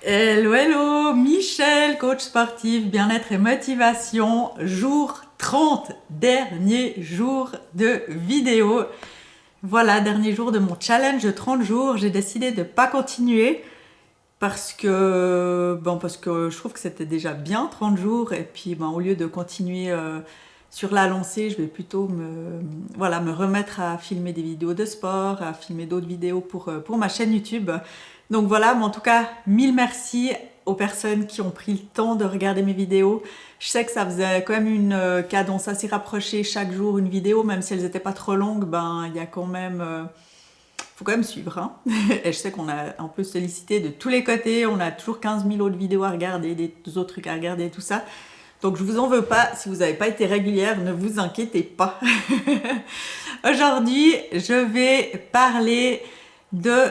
Hello, hello, Michel, coach sportif, bien-être et motivation, jour 30, dernier jour de vidéo. Voilà, dernier jour de mon challenge de 30 jours. J'ai décidé de ne pas continuer parce que je trouve que c'était déjà bien 30 jours et puis au lieu de continuer sur la lancée, je vais plutôt me remettre à filmer des vidéos de sport, à filmer d'autres vidéos pour ma chaîne YouTube. Donc voilà, mais en tout cas, mille merci aux personnes qui ont pris le temps de regarder mes vidéos. Je sais que ça faisait quand même une cadence assez rapprochée chaque jour une vidéo, même si elles n'étaient pas trop longues, il y a quand même faut quand même suivre. Hein. Et je sais qu'on a un peu sollicité de tous les côtés, on a toujours 15 000 autres vidéos à regarder, des autres trucs à regarder, tout ça. Donc je vous en veux pas, si vous n'avez pas été régulière, ne vous inquiétez pas. Aujourd'hui, je vais parler de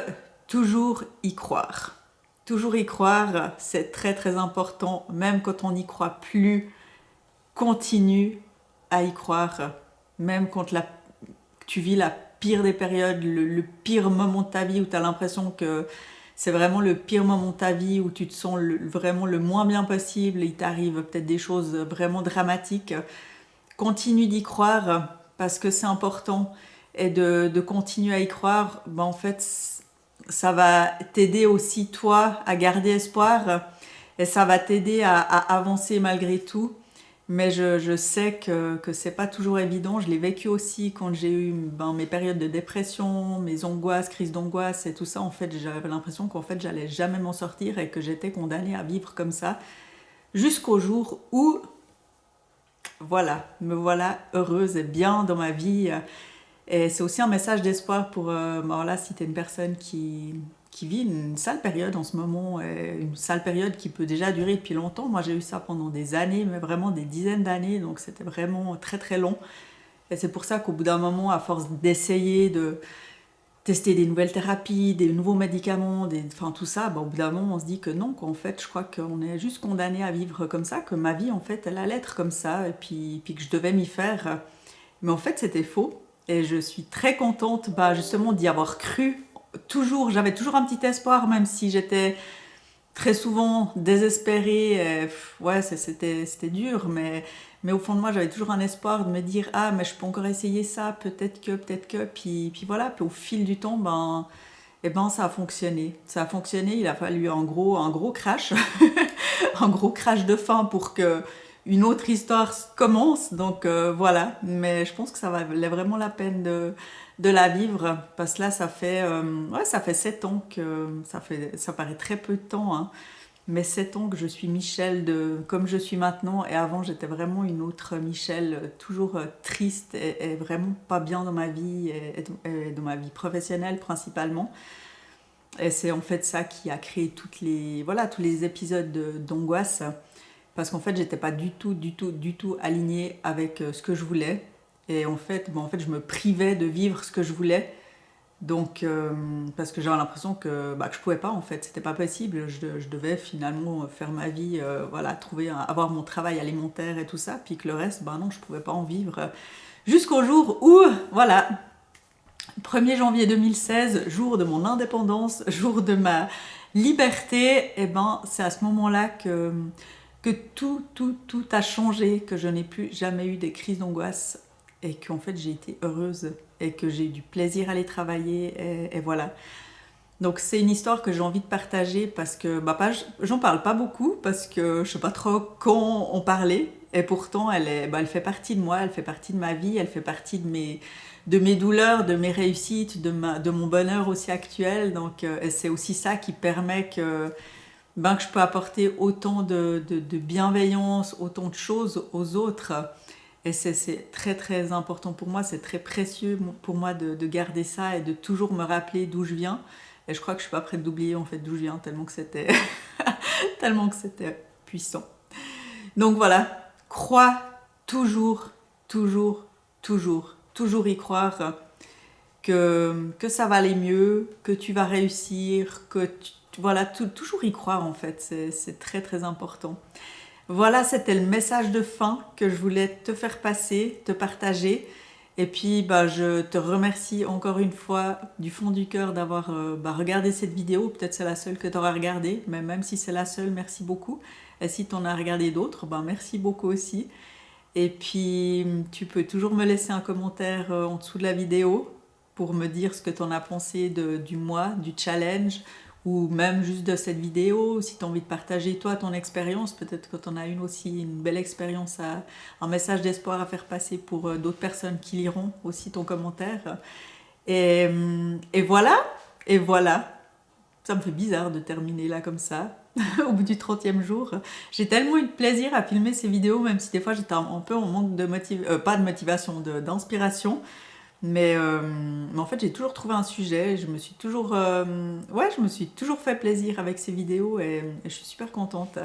toujours y croire. Toujours y croire, c'est très très important, même quand on n'y croit plus, continue à y croire, même quand tu vis la pire des périodes, le pire moment de ta vie où tu as l'impression que c'est vraiment le pire moment de ta vie, où tu te sens vraiment le moins bien possible, il t'arrive peut-être des choses vraiment dramatiques. Continue d'y croire parce que c'est important et de continuer à y croire, en fait, ça va t'aider aussi toi à garder espoir et ça va t'aider à avancer malgré tout. Mais je sais que c'est pas toujours évident. Je l'ai vécu aussi quand j'ai eu mes périodes de dépression, mes angoisses, crises d'angoisse et tout ça. En fait, j'avais l'impression qu'en fait, j'allais jamais m'en sortir et que j'étais condamnée à vivre comme ça jusqu'au jour où, voilà, me voilà heureuse et bien dans ma vie. Et c'est aussi un message d'espoir pour, voilà, si tu es une personne qui vit une sale période en ce moment, une sale période qui peut déjà durer depuis longtemps. Moi, j'ai eu ça pendant des années, mais vraiment des dizaines d'années, donc c'était vraiment très très long. Et c'est pour ça qu'au bout d'un moment, à force d'essayer de tester des nouvelles thérapies, des nouveaux médicaments, enfin tout ça, au bout d'un moment, on se dit que non, qu'en fait, je crois qu'on est juste condamné à vivre comme ça, que ma vie, en fait, elle allait être comme ça, et puis que je devais m'y faire. Mais en fait, c'était faux. Et je suis très contente justement d'y avoir cru. Toujours, j'avais toujours un petit espoir, même si j'étais très souvent désespérée. Ouais, c'était dur, mais au fond de moi, j'avais toujours un espoir de me dire, ah, mais je peux encore essayer ça, peut-être que. Puis voilà, puis au fil du temps, ça a fonctionné. Ça a fonctionné, il a fallu un gros crash, un gros crash de fin pour que une autre histoire commence. Donc voilà, mais je pense que ça valait vraiment la peine de la vivre parce que là, ça fait 7 ans que ça paraît très peu de temps, hein, mais 7 ans que je suis Michel comme je suis maintenant. Et avant, j'étais vraiment une autre Michel, toujours triste et vraiment pas bien dans ma vie et dans ma vie professionnelle principalement. Et c'est en fait ça qui a créé tous les épisodes d'angoisse. Parce qu'en fait, j'étais pas du tout alignée avec ce que je voulais. Et en fait, je me privais de vivre ce que je voulais. Donc, parce que j'avais l'impression que je pouvais pas, en fait, c'était pas possible. Je devais finalement faire ma vie, voilà, avoir mon travail alimentaire et tout ça, puis que le reste, non, je pouvais pas en vivre. Jusqu'au jour où, voilà, 1er janvier 2016, jour de mon indépendance, jour de ma liberté, et c'est à ce moment-là que tout a changé, que je n'ai plus jamais eu des crises d'angoisse et qu'en fait j'ai été heureuse et que j'ai eu du plaisir à aller travailler et voilà. Donc c'est une histoire que j'ai envie de partager parce que j'en parle pas beaucoup parce que je sais pas trop quand en parler et pourtant elle fait partie de moi, elle fait partie de ma vie, elle fait partie de mes douleurs, de mes réussites, de mon bonheur aussi actuel. Donc et c'est aussi ça qui permet que je peux apporter autant de bienveillance, autant de choses aux autres. Et c'est très très important pour moi, c'est très précieux pour moi de garder ça et de toujours me rappeler d'où je viens. Et je crois que je suis pas prête d'oublier en fait d'où je viens tellement que c'était tellement que c'était puissant. Donc voilà, crois toujours, toujours, toujours, toujours y croire que ça va aller mieux, que tu vas réussir, voilà, toujours y croire en fait, c'est très très important. Voilà, c'était le message de fin que je voulais te faire passer, te partager. Et puis, je te remercie encore une fois du fond du cœur d'avoir regardé cette vidéo. Peut-être c'est la seule que tu auras regardée, mais même si c'est la seule, merci beaucoup. Et si tu en as regardé d'autres, merci beaucoup aussi. Et puis, tu peux toujours me laisser un commentaire en dessous de la vidéo pour me dire ce que tu en as pensé du mois, du challenge, ou même juste de cette vidéo. Si tu as envie de partager toi ton expérience, peut-être que tu en as une aussi, une belle expérience, un message d'espoir à faire passer pour d'autres personnes qui liront aussi ton commentaire. Et voilà, et voilà. Ça me fait bizarre de terminer là comme ça, au bout du 30e jour. J'ai tellement eu de plaisir à filmer ces vidéos, même si des fois j'étais un peu en manque de pas de motivation, d'inspiration. Mais en fait, j'ai toujours trouvé un sujet. Je me suis toujours, je me suis toujours fait plaisir avec ces vidéos et je suis super contente.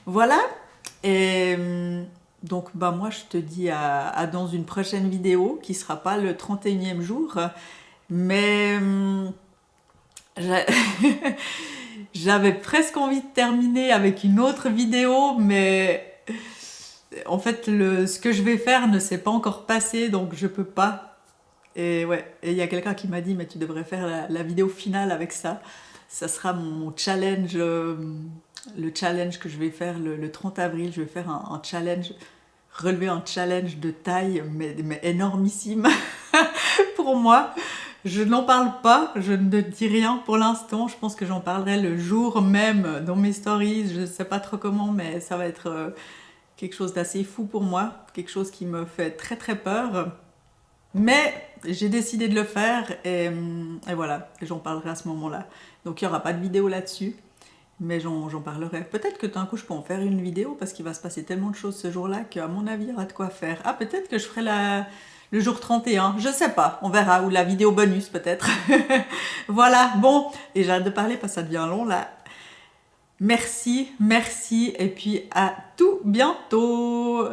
Voilà. Et donc, moi, je te dis à dans une prochaine vidéo qui sera pas le 31e jour, mais j'avais presque envie de terminer avec une autre vidéo, mais en fait, ce que je vais faire ne s'est pas encore passé, donc je peux pas. Et ouais, et il y a quelqu'un qui m'a dit, mais tu devrais faire la vidéo finale avec ça. Ça sera mon challenge, le challenge que je vais faire le 30 avril. Je vais faire un challenge, relever un challenge de taille, mais énormissime pour moi. Je n'en parle pas, je ne dis rien pour l'instant. Je pense que j'en parlerai le jour même dans mes stories. Je ne sais pas trop comment, mais ça va être quelque chose d'assez fou pour moi. Quelque chose qui me fait très très peur. Mais j'ai décidé de le faire et voilà, j'en parlerai à ce moment-là. Donc il n'y aura pas de vidéo là-dessus, mais j'en parlerai. Peut-être que d'un coup je peux en faire une vidéo parce qu'il va se passer tellement de choses ce jour-là qu'à mon avis il y aura de quoi faire. Ah, peut-être que je ferai le jour 31, je sais pas, on verra, ou la vidéo bonus peut-être. Voilà, bon, et j'arrête de parler parce que ça devient long là. Merci, merci, et puis à tout bientôt.